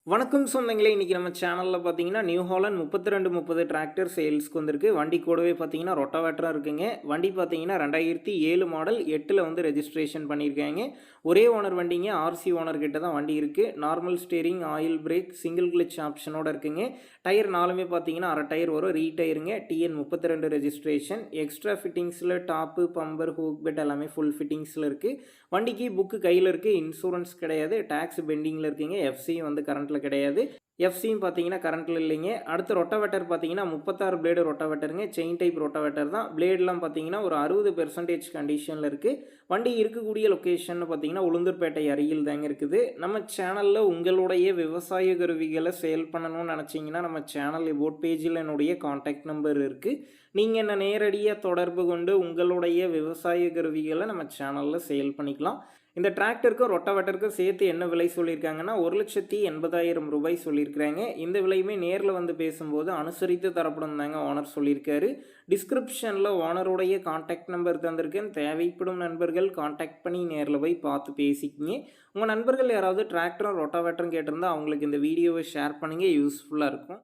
வணக்கம் சொந்தங்களே! இன்னைக்கு நம்ம சேனல்ல பார்த்தீங்கன்னா, நியூ ஹாலண்ட் 3230 டிராக்டர் சேல்ஸ்க்கு வந்திருக்கு. வண்டி கூடவே பார்த்தீங்கன்னா, ரொட்டாவேட்டரும் இருக்குங்க. வண்டி பார்த்தீங்கன்னா 2007 மாடல் 8ல வந்து ரெஜிஸ்ட்ரேஷன் பண்ணியிருக்காங்க. ஒரே ஓனர் வண்டிங்க. ஆர்சி ஓனர் கிட்ட தான் வண்டி இருக்கு. Normal steering, oil brake, single clutch ஆப்ஷனோட இருக்குங்க. டயர் 4மே பார்த்தீங்கன்னா, அரை டயர் வரும். ரீடயருங்க. TN 32 registration. எக்ஸ்ட்ரா ஃபிட்டிங்ஸ்ல டாப்பு, பம்பர், ஹூக் பெட் எல்லாமே ஃபுல் ஃபிட்டிங்ஸ்ல இருக்கு. வண்டிக்கு புக்கு கையில இருக்கு. இன்சூரன்ஸ் கிடையாது. டாக்ஸ் பெண்டிங்ல இருக்குங்க. எஃப்சியும் வந்து கரண்ட்ல கிடையாது. எஃப்சியும் பார்த்தீங்கன்னா கரண்ட்ல இல்லைங்க. அடுத்து ரொட்டாவேட்டர் பார்த்தீங்கன்னா 36 பிளேடு ரொட்டாவேட்டருங்க. செயின் டைப் ரொட்டாவேட்டர் தான். பிளேட்லாம் பார்த்தீங்கன்னா ஒரு 60% கண்டிஷன்ல இருக்கு. வண்டி இருக்கக்கூடிய லொக்கேஷன் பார்த்தீங்கன்னா உளுந்தூர்பேட்டை அருகில் தாங்க இருக்குது. நம்ம சேனல்ல உங்களுடைய விவசாய கருவிகளை சேல் பண்ணணும்னு நினச்சிங்கன்னா நம்ம சேனல் எபோட் பேஜில் என்னுடைய கான்டாக்ட் நம்பர் இருக்கு. நீங்க என்ன நேரடியா தொடர்பு கொண்டு உங்களுடைய விவசாய கருவிகளை நம்ம சேனல்ல சேல் பண்ணிக்கலாம். இந்த டிராக்டருக்கும் ரொட்டாவேட்டருக்கும் சேர்த்து என்ன விலை சொல்லியிருக்காங்கன்னா, ரூ. 1,80,000 சொல்லியிருக்கிறாங்க. இந்த விலையுமே நேர்ல வந்து பேசும்போது அனுசரித்து தரப்படும் தாங்க ஓனர் சொல்லியிருக்காரு. டிஸ்கிரிப்ஷன்ல ஓனருடைய கான்டாக்ட் நம்பர் தந்திருக்கேன். தேவைப்படும் நண்பர்கள் கான்டாக்ட் பண்ணி நேர்ல போய் பார்த்து பேசிக்கங்க. உங்க நண்பர்கள் யாராவது டிராக்டரும், ரொட்டாவேட்டரும் கேட்டிருந்தா அவங்களுக்கு இந்த வீடியோவை ஷேர் பண்ணுங்க. யூஸ்ஃபுல்லா இருக்கும்.